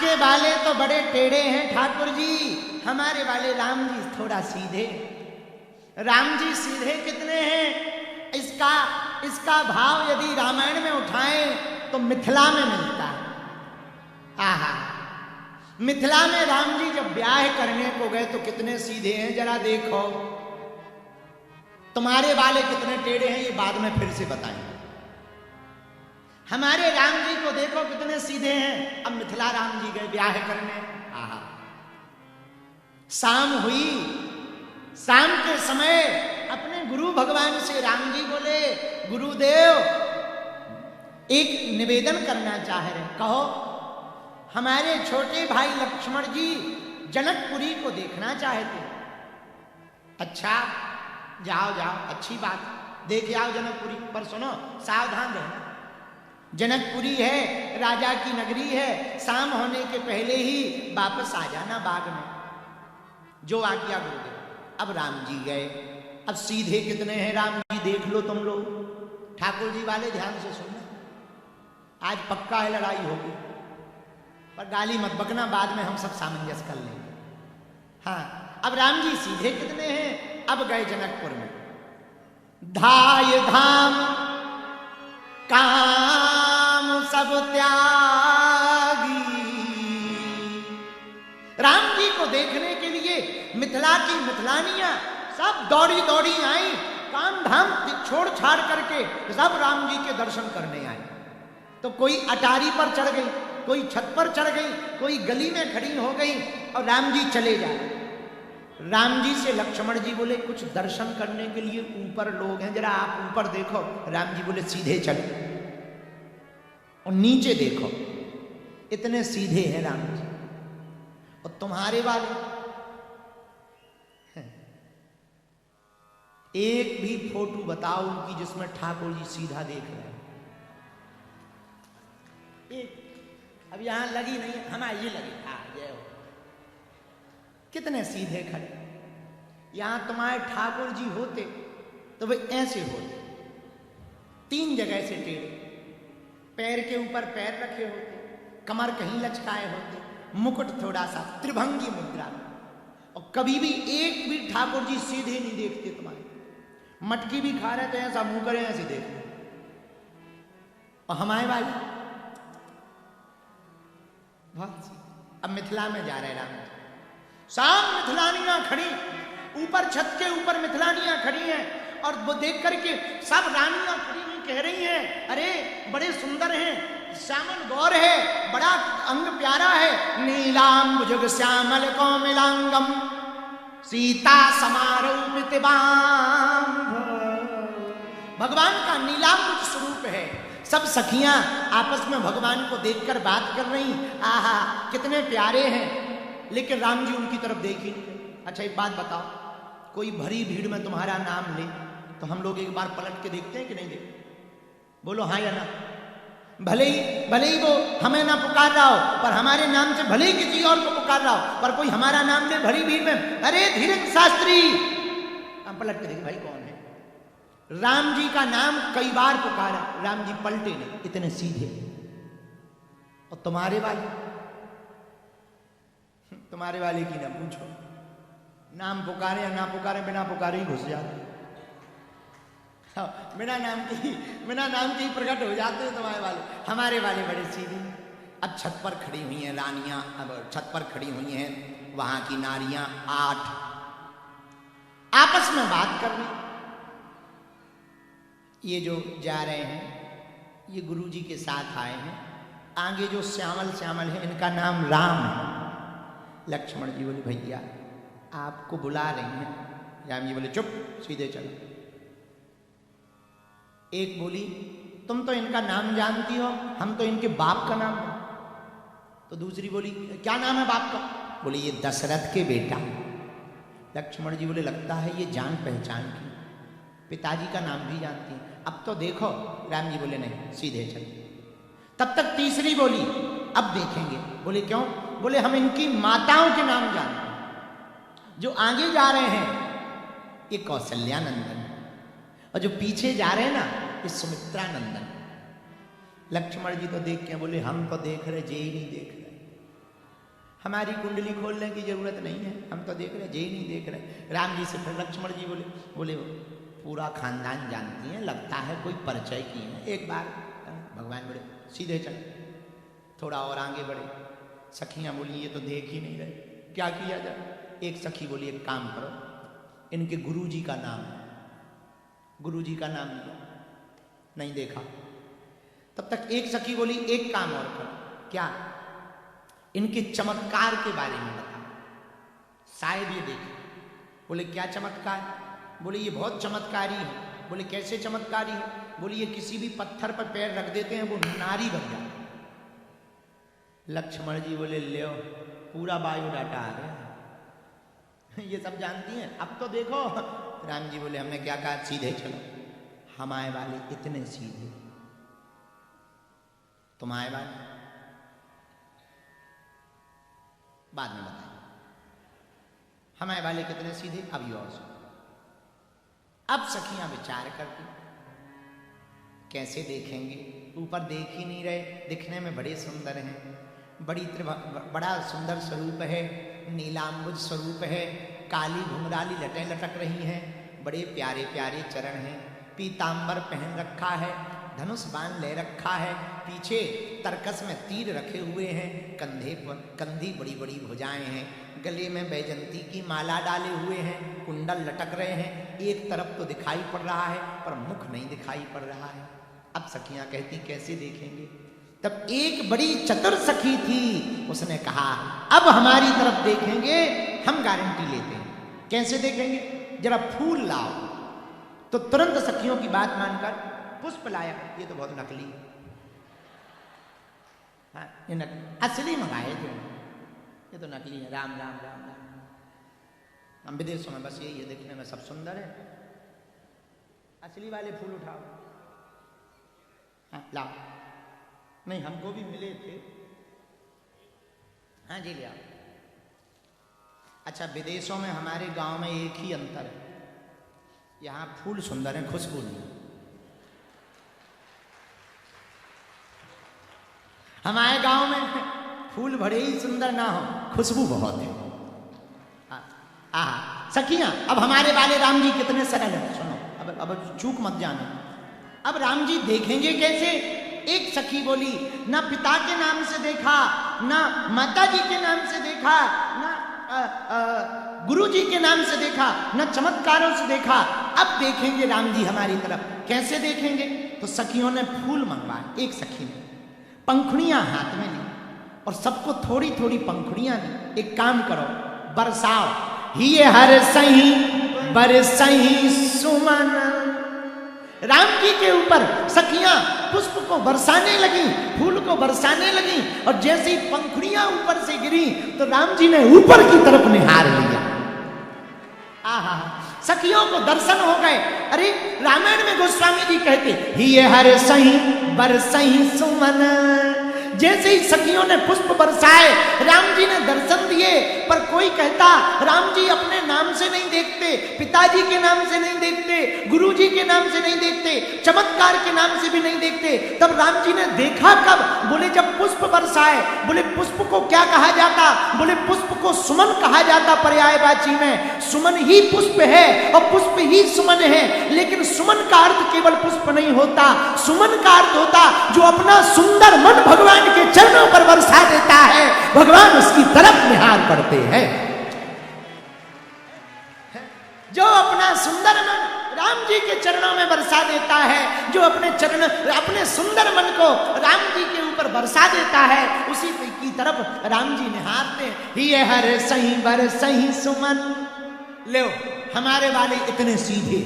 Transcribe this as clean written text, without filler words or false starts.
आपके वाले तो बड़े टेढ़े हैं ठाकुर जी, हमारे वाले राम जी थोड़ा सीधे। राम जी सीधे कितने हैं, इसका भाव यदि रामायण में उठाएं तो मिथिला में मिलता है। आहा, मिथिला में राम जी जब ब्याह करने को गए तो कितने सीधे हैं, जरा देखो। तुम्हारे वाले कितने टेढ़े हैं ये बाद में फिर से बताएंगे। हमारे राम जी को देखो कितने सीधे हैं। अब मिथिला राम जी गए ब्याह करने। आहा, शाम हुई, शाम के समय अपने गुरु भगवान से राम जी बोले, गुरुदेव एक निवेदन करना चाह रहे, कहो। हमारे छोटे भाई लक्ष्मण जी जनकपुरी को देखना चाहते। अच्छा, जाओ जाओ, अच्छी बात, देख आओ जनकपुरी, पर सुनो सावधान रहना। जनकपुरी है, राजा की नगरी है, शाम होने के पहले ही वापस आ जाना बाग में, जो आज्ञा गुरुदेव। अब राम जी गए। अब सीधे कितने हैं राम जी, देख लो तुम लोग। ठाकुर जी वाले ध्यान से सुनना, आज पक्का है लड़ाई होगी, पर गाली मत बकना, बाद में हम सब सामंजस्य कर लेंगे। हाँ, अब राम जी सीधे कितने हैं। अब गए जनकपुर में, धाय धाम काम सब त्यागी। राम जी को देखने के लिए मिथिला की मिथिलानियां सब दौड़ी दौड़ी आई, काम धाम छोड़ छाड़ करके सब राम जी के दर्शन करने आए। तो कोई अटारी पर चढ़ गई, कोई छत पर चढ़ गई, कोई गली में खड़ी हो गई और राम जी चले जाए। राम जी से लक्ष्मण जी बोले, कुछ दर्शन करने के लिए ऊपर लोग हैं, जरा आप ऊपर देखो। राम जी बोले, सीधे चलो और नीचे देखो। इतने सीधे हैं राम जी। और तुम्हारे वाले एक भी फोटो बताओ उनकी जिसमें ठाकुर जी सीधा देख रहे हैं। एक अब यहां लगी नहीं, हमारी ये लगी। हाँ, जय हो। कितने सीधे खड़े। यहां तुम्हारे ठाकुर जी होते तो वे ऐसे होते, तीन जगह से टेढ़े, पैर के ऊपर पैर रखे होते, कमर कहीं लचकाए होते, मुकुट थोड़ा सा त्रिभंगी मुद्रा। और कभी भी एक भी ठाकुर जी सीधे नहीं देखते तुम्हारे। मटकी भी खा रहे तो ऐसा मुंह करे, ऐसे देखते। और हमारे वाले बहुत। अब मिथिला में जा रहे राम जी, शाम मिथिलानियां खड़ी, ऊपर छत के ऊपर मिथिलानियां खड़ी हैं। और वो देख करके सब रानियां खड़ी हुई कह रही हैं, अरे बड़े सुंदर हैं, श्यामल गौर है, बड़ा अंग प्यारा है। नीलाम भुजग श्यामल कोमलांगम सीता समारूपित बाम। भगवान का नीलांबुज स्वरूप है। सब सखियां आपस में भगवान को देखकर बात कर रही, आहा कितने प्यारे हैं। लेकिन राम जी उनकी तरफ देख ही नहीं। अच्छा एक बात बताओ, कोई भरी भीड़ में तुम्हारा नाम ले तो हम लोग एक बार पलट के देखते हैं कि नहीं देखते? बोलो हाँ या ना। भले ही वो हमें ना पुकार रहा हो, पर हमारे नाम से भले ही किसी और को पुकार रहा हो, पर कोई हमारा नाम ले भरी भीड़ में, अरे धीरज शास्त्री, हम पलट के देखें भाई कौन है। राम जी का नाम कई बार पुकारा, राम जी पलटे नहीं, इतने सीधे। और तुम्हारे वाले की ना पूछो, नाम पुकारे या ना पुकारे, बिना पुकारे ही घुस जाते। बिना नाम के ही प्रकट हो जाते हैं तुम्हारे वाले। हमारे वाले बड़े सीधे। अब छत पर खड़ी हुई हैं रानियां, अब छत पर खड़ी हुई हैं वहां की नारियां 8, आपस में बात कर रही। ये जो जा रहे हैं ये गुरु जी के साथ आए हैं। आगे जो श्यामल है इनका नाम राम है। लक्ष्मण जी बोले, भैया आपको बुला रही हैं। राम जी बोले, चुप, सीधे चलो। एक बोली, तुम तो इनका नाम जानती हो, हम तो इनके बाप का नाम। तो दूसरी बोली, क्या नाम है बाप का? बोले, ये दशरथ के बेटा। लक्ष्मण जी बोले, लगता है ये जान पहचान की, पिताजी का नाम भी जानती है। अब तो देखो। राम जी बोले, नहीं, सीधे चलो। तब तक तीसरी बोली, अब देखेंगे। बोले, क्यों? बोले, हम इनकी माताओं के नाम जानते हैं। जो आगे जा रहे हैं ये कौशल्या नंदन, और जो पीछे जा रहे हैं ना ये सुमित्रा नंदन। लक्ष्मण जी तो देख के बोले, हम तो देख रहे, जे ही नहीं देख रहे। हमारी कुंडली खोलने की जरूरत नहीं है, हम तो देख रहे, जय नहीं देख रहे। राम जी से फिर लक्ष्मण जी बोले पूरा खानदान जानती हैं, लगता है कोई परिचय की है। एक बार भगवान बोले सीधे चल, थोड़ा और आगे बढ़े। सखियां बोली ये तो देख ही नहीं रहे, क्या किया जाए। एक सखी बोली एक काम करो, इनके गुरुजी का नाम है, गुरुजी का नाम लिया, नहीं देखा। तब तक एक सखी बोली एक काम और करो, क्या, इनके चमत्कार के बारे में बता, शायद ये देखे। बोले क्या चमत्कार। बोले ये बहुत चमत्कारी है। बोले कैसे चमत्कारी है। बोले ये किसी भी पत्थर पर पैर रख देते हैं वो नारी बन जाती। लक्ष्मण जी बोले ले पूरा बायोडाटा आ गया, ये सब जानती हैं, अब तो देखो। राम जी बोले हमने क्या कहा, सीधे चलो। हम आए वाले इतने सीधे, तुम आए वाले बाद में बताएं। हम आए वाले कितने सीधे, अभी और सुनो। अब सखियां विचार करती कैसे देखेंगे, ऊपर देख ही नहीं रहे, दिखने में बड़े सुंदर हैं, बड़ा सुंदर स्वरूप है, नीलांबुज स्वरूप है, काली घुंघराली लटें लटक रही हैं, बड़े प्यारे प्यारे चरण हैं, पीतांबर पहन रखा है, धनुष बाण ले रखा है, पीछे तरकस में तीर रखे हुए हैं, कंधे पर कंधी बड़ी बड़ी भुजाएं हैं, गले में बैजंती की माला डाले हुए हैं, कुंडल लटक रहे हैं। एक तरफ तो दिखाई पड़ रहा है पर मुख नहीं दिखाई पड़ रहा है। अब सखियां कहती कैसे देखेंगे। तब एक बड़ी चतुर सखी थी, उसने कहा अब हमारी तरफ देखेंगे, हम गारंटी लेते हैं। कैसे देखेंगे, जरा फूल लाओ। तो तुरंत सखियों की बात मानकर पुष्प लाया। ये तो बहुत नकली है, हाँ, ये असली मंगाए थे, ये तो नकली है। राम राम राम राम। हम विदेशों में बस यही है, देखने में सब सुंदर है, असली वाले फूल उठाओ। हाँ लाओ, नहीं हमको भी मिले थे, हाँ जी ले आओ। अच्छा विदेशों में हमारे गांव में एक ही अंतर है, यहाँ फूल सुंदर है, खुशबू नहीं। हमारे गांव में फूल भले ही सुंदर ना हो, खुशबू बहुत है। सखियां अब हमारे वाले राम जी कितने सरल हैं, सुनो अब चूक मत जाना। अब राम जी देखेंगे कैसे। एक सखी बोली ना पिता के नाम से देखा, ना माता जी के नाम से देखा, ना गुरु जी के नाम से देखा, ना चमत्कारों से देखा, अब देखेंगे राम जी हमारी तरफ। कैसे देखेंगे। तो सखियों ने फूल मंगवाए। एक सखी ने पंखुड़ियां हाथ में ली और सबको थोड़ी थोड़ी पंखुड़ियां दी। एक काम करो, बरसाओ, ही हर सही बरसही सुमन। राम जी के ऊपर सखियां पुष्प को बरसाने लगी, फूल को बरसाने लगी, और जैसे ही पंखुड़ियां ऊपर से गिरी तो राम जी ने ऊपर की तरफ निहार लिया। आहा, सखियों को दर्शन हो गए। अरे रामायण में गोस्वामी जी कहते ही हर सही बरसही सुमन। जैसे ही सखियों ने पुष्प बरसाए, राम जी ने दर्शन दिए, पर कोई कहता राम जी अपने नाम से नहीं देखते, पिताजी के नाम से नहीं देखते, गुरु जी के नाम से नहीं देखते, चमत्कार के नाम से भी नहीं देखते। तब राम जी ने देखा कब। बोले जब पुष्प बरसाए। बोले पुष्प को क्या कहा जाता। बोले पुष्प को सुमन कहा जाता। पर्यायवाची में सुमन ही पुष्प है और पुष्प ही सुमन है। लेकिन सुमन का अर्थ केवल पुष्प नहीं होता, सुमन का अर्थ होता जो अपना सुंदर मन भगवान के चरणों पर बरसा देता है, भगवान उसकी तरफ निहार करते हैं। जो अपना सुंदर मन राम जी के चरणों में बरसा देता है, जो अपने सुंदर मन को राम जी के ऊपर बरसा देता है, उसी की तरफ राम जी निहारते हैं। ये हर सही बर सही सुमन। लो हमारे वाले इतने सीधे,